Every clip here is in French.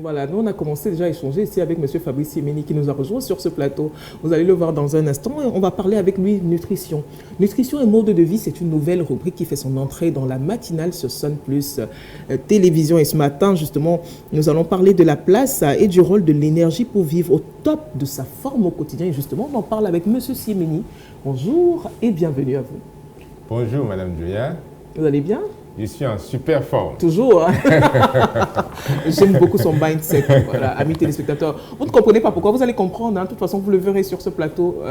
Voilà, nous on a commencé déjà à échanger ici avec M. Fabrice Simény qui nous a rejoint sur ce plateau. Vous allez le voir dans un instant. On va parler avec lui nutrition. Nutrition et mode de vie, c'est une nouvelle rubrique qui fait son entrée dans la matinale sur Sun Plus Télévision. Et ce matin, justement, nous allons parler de la place et du rôle de l'énergie pour vivre au top de sa forme au quotidien. Et justement, on en parle avec M. Simény. Bonjour et bienvenue à vous. Bonjour Madame Julia. Vous allez bien? Je suis en super forme. Toujours. Hein? J'aime beaucoup son mindset. Voilà, amis téléspectateurs. Vous ne comprenez pas pourquoi, vous allez comprendre. Hein. De toute façon, vous le verrez sur ce plateau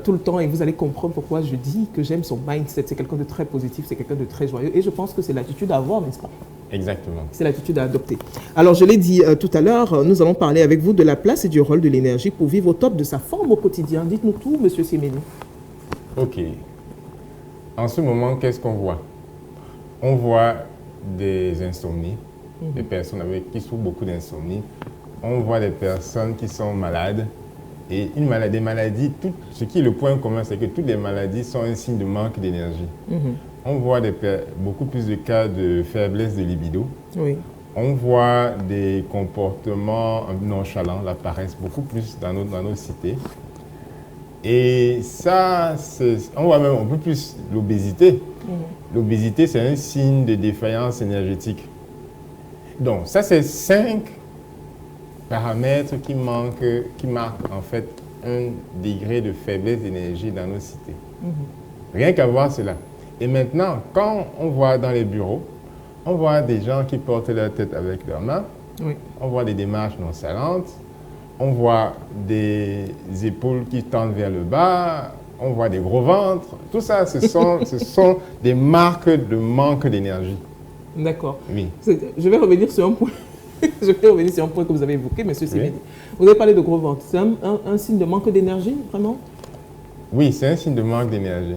tout le temps et vous allez comprendre pourquoi je dis que j'aime son mindset. C'est quelqu'un de très positif, c'est quelqu'un de très joyeux et je pense que c'est l'attitude à avoir, n'est-ce pas? Exactement. C'est l'attitude à adopter. Alors, je l'ai dit tout à l'heure, nous allons parler avec vous de la place et du rôle de l'énergie pour vivre au top de sa forme au quotidien. Dites-nous tout, M. Simény. Ok. En ce moment, qu'est-ce qu'on voit? On voit des insomnies, des personnes qui souffrent beaucoup d'insomnie. On voit des personnes qui sont malades. Et des maladies, ce qui est le point commun, c'est que toutes les maladies sont un signe de manque d'énergie. On voit beaucoup plus de cas de faiblesse de libido. Oui. On voit des comportements nonchalants, la paresse, beaucoup plus dans nos cités. Et ça, on voit même un peu plus l'obésité. L'obésité, c'est un signe de défaillance énergétique. Donc, ça, c'est 5 paramètres qui marquent en fait un degré de faiblesse d'énergie dans nos cités. Rien qu'à voir cela. Et maintenant, quand on voit dans les bureaux, on voit des gens qui portent leur tête avec leurs mains. Oui. On voit des démarches nonchalantes. On voit des épaules qui tendent vers le bas, on voit des gros ventres. Tout ça, ce sont des marques de manque d'énergie. D'accord. Oui. Je vais revenir sur un point. Je vais revenir sur un point que vous avez évoqué, M. Simény. Oui. Vous avez parlé de gros ventre. C'est un signe de manque d'énergie, vraiment? Oui, c'est un signe de manque d'énergie.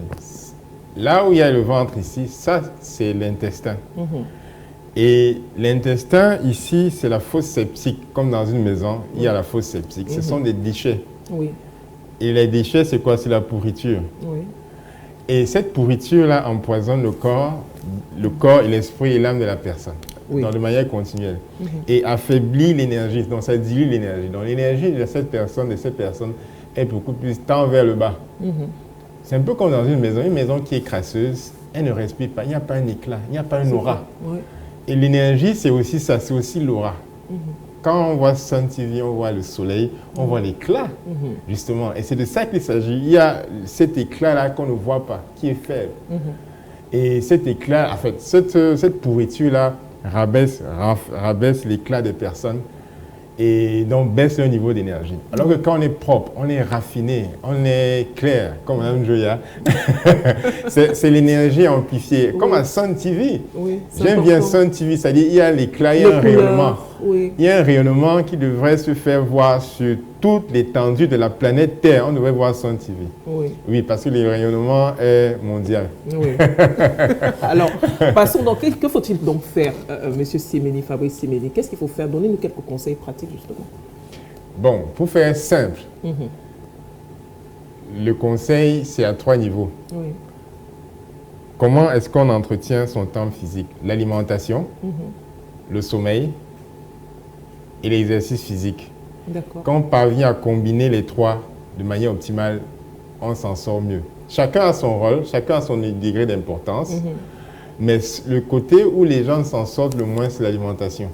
Là où il y a le ventre ici, ça, c'est l'intestin. Et l'intestin, ici, c'est la fosse septique. Comme dans une maison, il y a la fosse septique. Ce sont des déchets. Oui. Et les déchets, c'est quoi? C'est la pourriture. Oui. Et cette pourriture-là empoisonne le corps et l'esprit et l'âme de la personne. Oui. De manière continuelle. Et affaiblit l'énergie. Donc, ça dilue l'énergie. Donc, l'énergie de cette personne est beaucoup plus tend vers le bas. C'est un peu comme dans une maison qui est crasseuse. Elle ne respire pas. Il n'y a pas un éclat. Il n'y a pas une aura. Oui. Et l'énergie, c'est aussi ça, c'est aussi l'aura. Quand on voit Sun TV, on voit le soleil, on voit l'éclat, justement. Et c'est de ça qu'il s'agit. Il y a cet éclat-là qu'on ne voit pas, qui est faible. Et cet éclat, en fait, cette pourriture-là rabaisse l'éclat des personnes et donc baisse leur niveau d'énergie. Alors que quand on est propre, on est raffiné, on est clair, comme Mme Joya, c'est l'énergie amplifiée, comme à Sun TV. Oui, j'aime bien Sun TV, c'est-à-dire il y a l'éclat, il y a un rayonnement. Oui. Il y a un rayonnement qui devrait se faire voir sur toute l'étendue de la planète Terre. On devrait voir Sun TV. Oui. Oui, parce que le rayonnement est mondial. Oui. Alors, passons donc. Que faut-il donc faire, M. Simény, Fabrice Simény? Qu'est-ce qu'il faut faire? Donnez-nous quelques conseils pratiques, justement. Bon, pour faire simple, le conseil, c'est à 3 niveaux. Oui. Comment est-ce qu'on entretient son temps physique? L'alimentation, le sommeil et l'exercice physique. Quand on parvient à combiner les 3 de manière optimale, on s'en sort mieux. Chacun a son rôle, chacun a son degré d'importance, mais le côté où les gens s'en sortent le moins, c'est l'alimentation.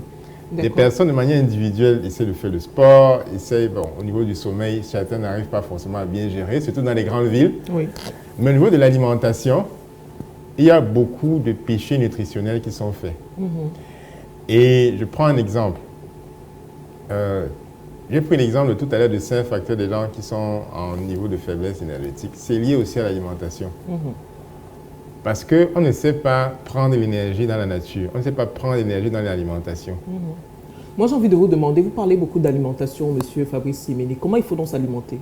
Les personnes de manière individuelle essaient de faire le sport, au niveau du sommeil, certains n'arrivent pas forcément à bien gérer, surtout dans les grandes villes. Oui. Mais au niveau de l'alimentation, il y a beaucoup de péchés nutritionnels qui sont faits. Et je prends un exemple. J'ai pris l'exemple tout à l'heure de 5 facteurs des gens qui sont en niveau de faiblesse énergétique. C'est lié aussi à l'alimentation. Parce qu'on ne sait pas prendre l'énergie dans la nature. On ne sait pas prendre l'énergie dans l'alimentation. Moi, j'ai envie de vous demander, vous parlez beaucoup d'alimentation, M. Fabrice Simény. Comment il faut donc s'alimenter?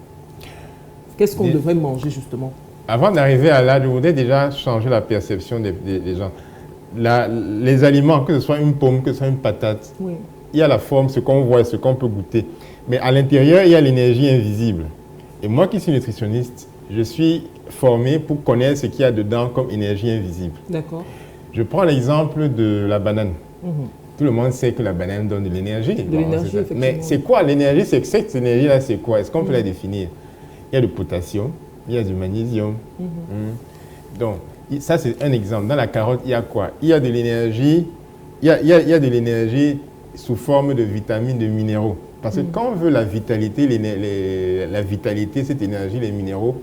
Qu'est-ce qu'on devrait manger, justement? Avant d'arriver à là, je voudrais déjà changer la perception des gens. Les aliments, que ce soit une pomme, que ce soit une patate, il y a la forme, ce qu'on voit et ce qu'on peut goûter. Mais à l'intérieur, il y a l'énergie invisible. Et moi qui suis nutritionniste, je suis formé pour connaître ce qu'il y a dedans comme énergie invisible. D'accord. Je prends l'exemple de la banane. Tout le monde sait que la banane donne de l'énergie. De l'énergie, effectivement. Mais c'est quoi l'énergie? Cette énergie-là, c'est quoi? Est-ce qu'on peut la définir? Il y a du potassium, il y a du magnésium. Donc, ça, c'est un exemple. Dans la carotte, il y a quoi? Il y a de l'énergie. Il y a de l'énergie sous forme de vitamines, de minéraux. Parce que quand on veut la vitalité, cette énergie, les minéraux,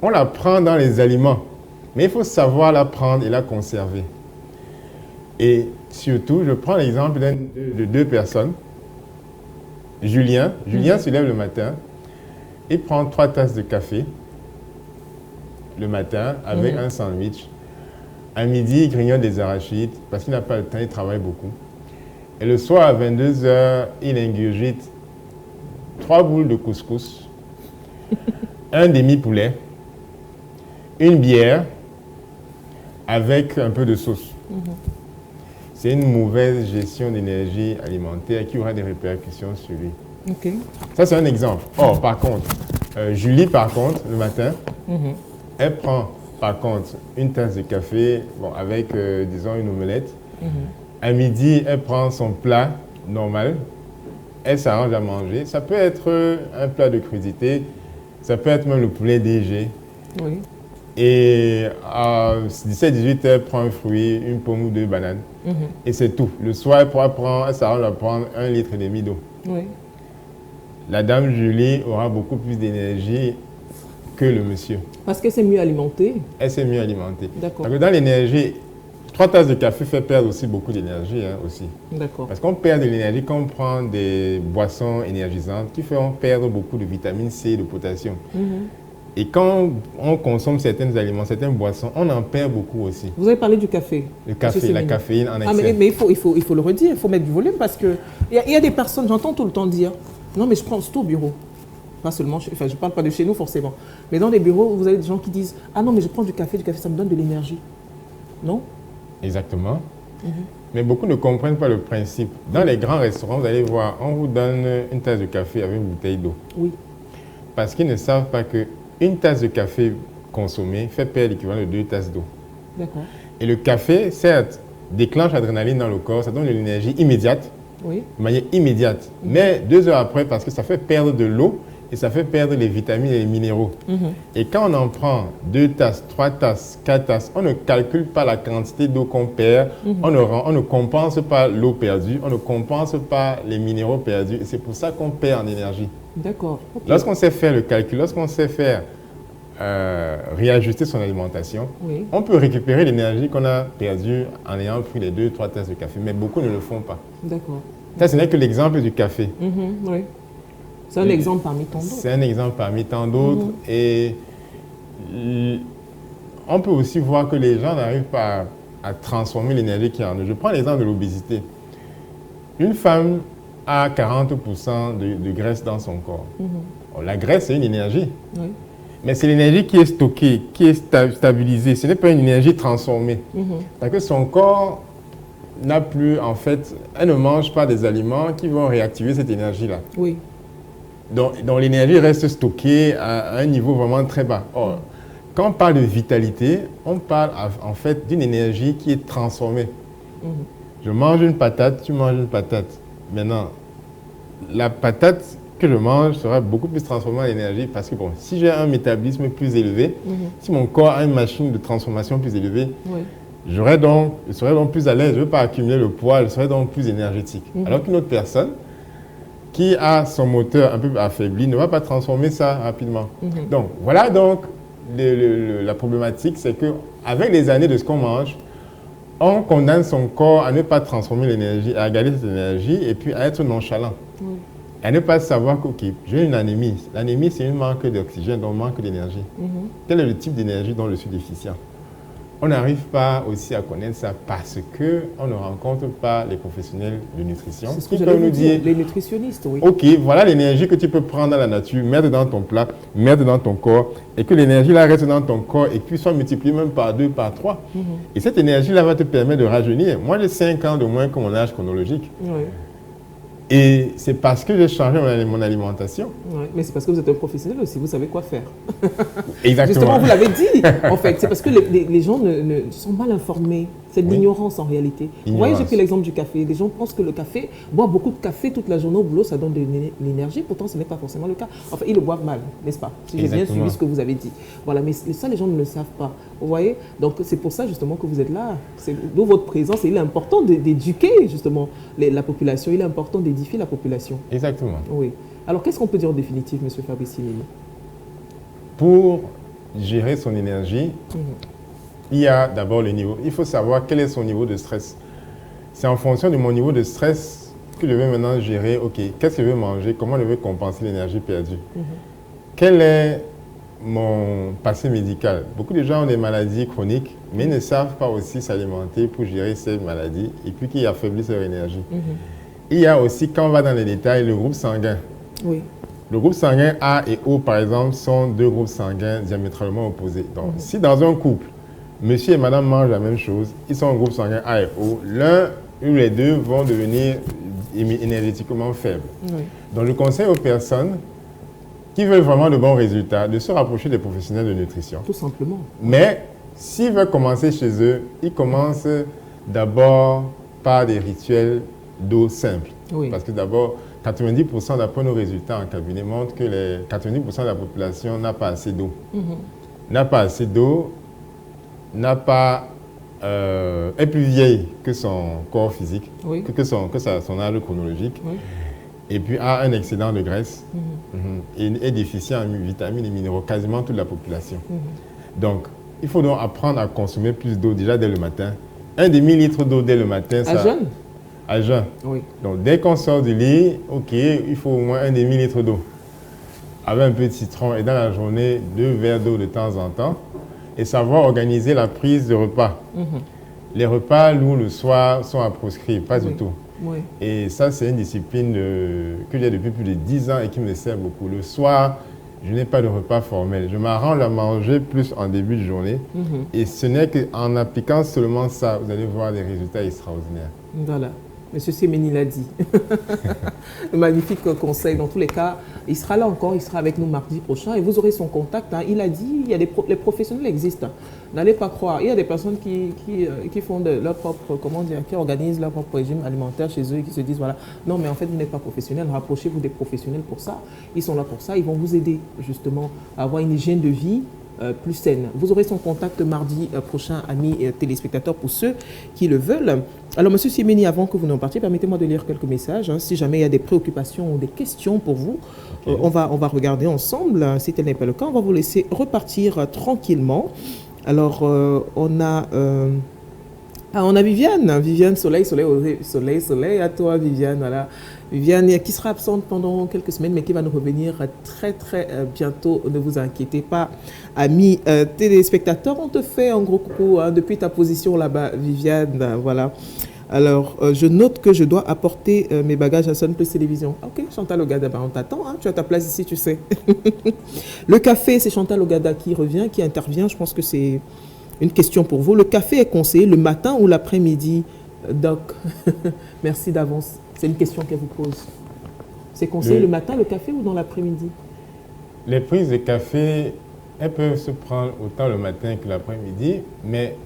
on la prend dans les aliments. Mais il faut savoir la prendre et la conserver. Et surtout, je prends l'exemple de 2 personnes. Julien se lève le matin et prend 3 tasses de café le matin avec un sandwich. À midi, il grignote des arachides parce qu'il n'a pas le temps, il travaille beaucoup. Et le soir, à 22 h, il ingurgite 3 boules de couscous, un demi-poulet, une bière avec un peu de sauce. C'est une mauvaise gestion d'énergie alimentaire qui aura des répercussions sur lui. Ok. Ça, c'est un exemple. Or, par contre, Julie, par contre, le matin, elle prend, par contre, une tasse de café avec, disons, une omelette. À midi, elle prend son plat normal. Elle s'arrange à manger. Ça peut être un plat de crudité. Ça peut être même le poulet DG. Oui. Et à 17-18 heures, elle prend un fruit, une pomme ou 2 bananes. Et c'est tout. Le soir, elle s'arrange à prendre 1,5 litre d'eau. Oui. La dame Julie aura beaucoup plus d'énergie que le monsieur. Parce qu'elle s'est mieux alimentée. Elle s'est mieux alimentée. D'accord. Parce que dans l'énergie, 3 tasses de café fait perdre aussi beaucoup d'énergie aussi. D'accord. Parce qu'on perd de l'énergie quand on prend des boissons énergisantes qui font perdre beaucoup de vitamine C et de potassium. Et quand on consomme certains aliments, certaines boissons, on en perd beaucoup aussi. Vous avez parlé du café. Le café, la caféine en excès. Mais il faut le redire, il faut mettre du volume parce qu'il y a des personnes, j'entends tout le temps dire, non mais je prends tout au bureau. Pas seulement, je ne parle pas de chez nous forcément. Mais dans les bureaux, vous avez des gens qui disent, ah non mais je prends du café, ça me donne de l'énergie. Non? Exactement. Mais beaucoup ne comprennent pas le principe. Dans les grands restaurants, vous allez voir, on vous donne une tasse de café avec une bouteille d'eau. Oui. Parce qu'ils ne savent pas qu'une tasse de café consommée fait perdre l'équivalent de 2 tasses d'eau. D'accord. Et le café, certes, déclenche l'adrénaline dans le corps, ça donne de l'énergie immédiate, de manière immédiate. Mais 2 heures après, parce que ça fait perdre de l'eau et ça fait perdre les vitamines et les minéraux. Et quand on en prend 2 tasses, 3 tasses, 4 tasses, on ne calcule pas la quantité d'eau qu'on perd, on ne compense pas l'eau perdue, on ne compense pas les minéraux perdus. Et c'est pour ça qu'on perd en énergie. D'accord. Okay. Lorsqu'on sait faire le calcul, lorsqu'on sait faire réajuster son alimentation, on peut récupérer l'énergie qu'on a perdue en ayant pris les 2-3 tasses de café. Mais beaucoup ne le font pas. D'accord. Ça, ce n'est que l'exemple du café. Oui. C'est un exemple parmi tant d'autres. C'est un exemple parmi tant d'autres. Et on peut aussi voir que les gens n'arrivent pas à transformer l'énergie qu'il y a en eux. Je prends l'exemple de l'obésité. Une femme a 40% de graisse dans son corps. La graisse, c'est une énergie. Oui. Mais c'est l'énergie qui est stockée, qui est stabilisée. Ce n'est pas une énergie transformée. Parce que son corps n'a plus, en fait, elle ne mange pas des aliments qui vont réactiver cette énergie-là. Oui. Donc l'énergie reste stockée à un niveau vraiment très bas. Or, quand on parle de vitalité, on parle en fait d'une énergie qui est transformée. Je mange une patate, tu manges une patate. Maintenant, la patate que je mange sera beaucoup plus transformée en énergie parce que si j'ai un métabolisme plus élevé, si mon corps a une machine de transformation plus élevée, je serai donc plus à l'aise, je ne vais pas accumuler le poids, je serai donc plus énergétique. Alors qu'une autre personne qui a son moteur un peu affaibli ne va pas transformer ça rapidement. Donc, voilà donc la problématique, c'est qu'avec les années de ce qu'on mange, on condamne son corps à ne pas transformer l'énergie, à garder cette énergie et puis à être nonchalant. À ne pas savoir que j'ai une anémie. L'anémie, c'est un manque d'oxygène, donc manque d'énergie. Quel est le type d'énergie dont je suis déficient? On n'arrive pas aussi à connaître ça parce qu'on ne rencontre pas les professionnels de nutrition. C'est ce que j'allais vous dire, les nutritionnistes, oui. Ok, voilà l'énergie que tu peux prendre dans la nature, mettre dans ton plat, mettre dans ton corps, et que l'énergie là reste dans ton corps et puis soit multipliée même par 2, par 3. Et cette énergie-là va te permettre de rajeunir. Moi, j'ai 5 ans de moins que mon âge chronologique. Oui. Et c'est parce que j'ai changé mon alimentation. Ouais, mais c'est parce que vous êtes un professionnel aussi, vous savez quoi faire. Exactement. Justement, vous l'avez dit, en fait. C'est parce que les gens sont mal informés. C'est de Oui. l'ignorance en réalité. Vous voyez, j'ai Ignorance. pris l'exemple du café. Les gens pensent que le café, boire beaucoup de café toute la journée au boulot, ça donne de l'énergie. Pourtant, ce n'est pas forcément le cas. Enfin, ils le boivent mal, n'est-ce pas? Si j'ai bien Exactement. suivi ce que vous avez dit. Voilà, mais ça, les gens ne le savent pas. Vous voyez? Donc, c'est pour ça justement que vous êtes là. D'où votre présence. Et il est important d'éduquer justement la population. Il est important d'édifier la population. Exactement. Oui. Alors, qu'est-ce qu'on peut dire en définitive, M. Fabrice Simini? Pour gérer son énergie, Mhm. il y a d'abord le niveau. Il faut savoir quel est son niveau de stress. C'est en fonction de mon niveau de stress que je vais maintenant gérer, OK, qu'est-ce que je vais manger, comment je vais compenser l'énergie perdue. Quel est mon passé médical? Beaucoup de gens ont des maladies chroniques, mais ne savent pas aussi s'alimenter pour gérer ces maladies et puis qui affaiblissent leur énergie. Il y a aussi, quand on va dans les détails, le groupe sanguin. Oui. Le groupe sanguin A et O, par exemple, sont deux groupes sanguins diamétralement opposés. Donc, si dans un couple, monsieur et madame mangent la même chose, ils sont en groupe sanguin A et O, l'un ou les deux vont devenir énergétiquement faibles. Oui. Donc, je conseille aux personnes qui veulent vraiment de bons résultats de se rapprocher des professionnels de nutrition. Tout simplement. Mais s'ils veulent commencer chez eux, ils commencent d'abord par des rituels d'eau simples. Oui. Parce que d'abord, 90% d'après nos résultats en cabinet montrent que les 90% de la population n'a pas assez d'eau. N'a pas assez d'eau, n'a pas, est plus vieille que son corps physique, Oui. que son âge chronologique, Oui. et puis a un excédent de graisse et est déficient en vitamines et minéraux, quasiment toute la population. Donc, il faut donc apprendre à consommer plus d'eau déjà dès le matin. Un demi-litre d'eau dès le matin, À jeune? à jeun. Oui. Donc, dès qu'on sort du lit, OK, il faut au moins un demi-litre d'eau. Avec un peu de citron et dans la journée, 2 verres d'eau de temps en temps. Et savoir organiser la prise de repas. Les repas, nous, le soir, sont à proscrire, pas du tout. Oui. Et ça, c'est une discipline que j'ai depuis plus de 10 ans et qui me sert beaucoup. Le soir, je n'ai pas de repas formel. Je m'arrange à manger plus en début de journée. Et ce n'est qu'en appliquant seulement ça, vous allez voir des résultats extraordinaires. Voilà. Monsieur Séméni l'a dit. Magnifique conseil. Dans tous les cas, il sera là encore, il sera avec nous mardi prochain et vous aurez son contact. Hein. Il a dit, il y a les professionnels existent. N'allez pas croire. Il y a des personnes qui font leur propre, comment dire, qui organisent leur propre régime alimentaire chez eux et qui se disent, voilà, non, mais en fait, vous n'êtes pas professionnel. Rapprochez-vous des professionnels pour ça. Ils sont là pour ça. Ils vont vous aider justement à avoir une hygiène de vie plus saine. Vous aurez son contact mardi prochain, amis téléspectateurs, pour ceux qui le veulent. Alors, Monsieur Séméni, avant que vous n'en partiez, permettez-moi de lire quelques messages. Hein. Si jamais il y a des préoccupations ou des questions pour vous, on va regarder ensemble. Si tel n'est pas le cas, on va vous laisser repartir tranquillement. Alors, on a Viviane. Viviane, soleil, à toi, Viviane. Voilà. Viviane, qui sera absente pendant quelques semaines, mais qui va nous revenir très bientôt. Ne vous inquiétez pas, amis téléspectateurs. On te fait un gros coucou hein, depuis ta position là-bas, Viviane. Voilà. Alors, je note que je dois apporter mes bagages à Sun Plus Télévision. Ok, Chantal Ogada, on t'attend. Hein, tu as ta place ici, tu sais. Le café, c'est Chantal Ogada qui revient, qui intervient. Je pense que c'est une question pour vous. Le café est conseillé le matin ou l'après-midi, Doc? Merci d'avance. C'est une question qu'elle vous pose. C'est conseillé le matin, le café, ou dans l'après-midi? Les prises de café, elles peuvent se prendre autant le matin que l'après-midi, mais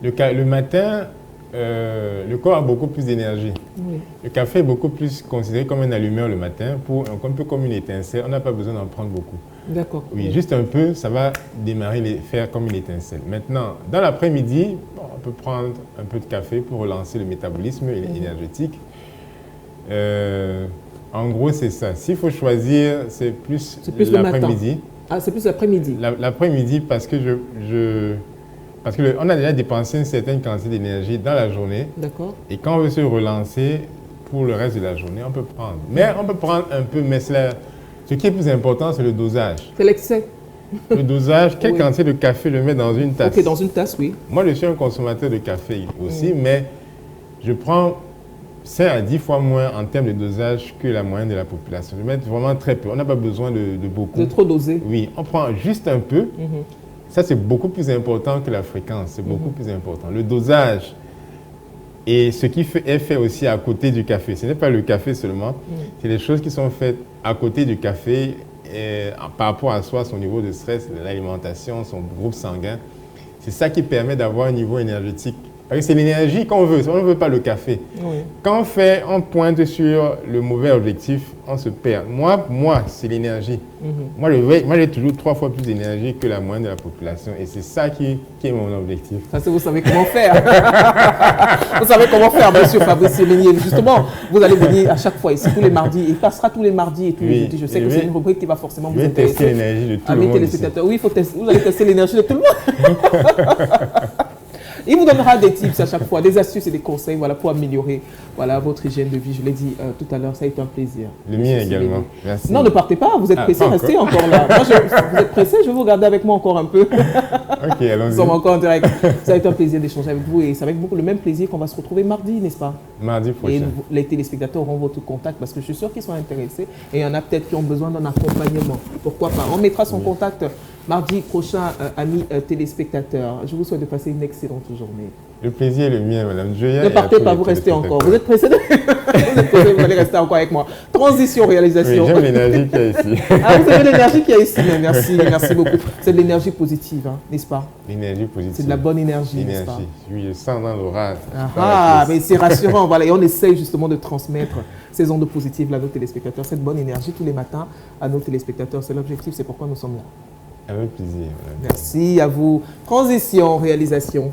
le matin, le corps a beaucoup plus d'énergie. Oui. Le café est beaucoup plus considéré comme un allumeur le matin, un peu comme une étincelle. On n'a pas besoin d'en prendre beaucoup. D'accord. Oui, juste un peu, ça va démarrer, faire comme une étincelle. Maintenant, dans l'après-midi, on peut prendre un peu de café pour relancer le métabolisme énergétique. En gros, c'est ça. S'il faut choisir, c'est plus l'après-midi. Ah, c'est plus l'après-midi. L'après-midi, parce que on a déjà dépensé une certaine quantité d'énergie dans la journée. D'accord. Et quand on veut se relancer pour le reste de la journée, on peut prendre. Mais on peut prendre un peu, mais ce qui est plus important, c'est le dosage. C'est l'excès. Le dosage, quelle quantité de café je mets dans une tasse? Ok, dans une tasse, oui. Moi, je suis un consommateur de café aussi, mais je prends 5 à 10 fois moins en termes de dosage que la moyenne de la population. Je mets vraiment très peu. On n'a pas besoin de beaucoup. De trop doser. Oui, on prend juste un peu. Ça, c'est beaucoup plus important que la fréquence. C'est beaucoup plus important. Le dosage et ce qui est fait aussi à côté du café. Ce n'est pas le café seulement. C'est les choses qui sont faites à côté du café par rapport à soi, son niveau de stress, l'alimentation, son groupe sanguin. C'est ça qui permet d'avoir un niveau énergétique Parce que c'est l'énergie qu'on veut, on ne veut pas le café. Oui. Quand on pointe sur le mauvais objectif, on se perd. Moi c'est l'énergie. Moi, j'ai toujours 3 fois plus d'énergie que la moyenne de la population. Et c'est ça qui est mon objectif. Ça, c'est vous savez comment faire. Vous savez comment faire, monsieur Fabrice Séménier. Justement, vous allez venir à chaque fois ici, tous les mardis. Il passera tous les mardis et tous les jeudis. Je sais que c'est une rubrique qui va forcément vous intéresser. Tester l'énergie de tout le monde. Téléspectateurs. Oui, il faut tester. Vous allez tester l'énergie de tout le monde. Il vous donnera des tips à chaque fois, des astuces et des conseils voilà, pour améliorer voilà, votre hygiène de vie. Je l'ai dit tout à l'heure, ça a été un plaisir. Le mien également. Merci. Non, ne partez pas, vous êtes pressé, restez encore là. Moi, vous êtes pressé, je vais vous garder avec moi encore un peu. Ok, allons-y. Nous sommes encore en direct. Ça a été un plaisir d'échanger avec vous et c'est avec beaucoup le même plaisir qu'on va se retrouver mardi, n'est-ce pas? Mardi prochain. Et les téléspectateurs auront votre contact parce que je suis sûr qu'ils sont intéressés et il y en a peut-être qui ont besoin d'un accompagnement. Pourquoi pas? On mettra son contact mardi prochain, amis téléspectateurs. Je vous souhaite de passer une excellente journée. Le plaisir est le mien, madame. Ne partez pas, vous restez encore. Vous êtes pressé, vous allez rester encore avec moi. Transition, réalisation. Oui, j'aime l'énergie qu'il y a ici. Ah, vous avez l'énergie qu'il y a ici. Mais merci beaucoup. C'est de l'énergie positive, hein, n'est-ce pas? L'énergie positive. C'est de la bonne énergie, n'est-ce pas? Oui, je sens dans l'aura. Mais c'est rassurant. Voilà. Et on essaye justement de transmettre ces ondes positives à nos téléspectateurs, cette bonne énergie tous les matins à nos téléspectateurs. C'est l'objectif, c'est pourquoi nous sommes là. Avec plaisir. Merci à vous. Transition, réalisation.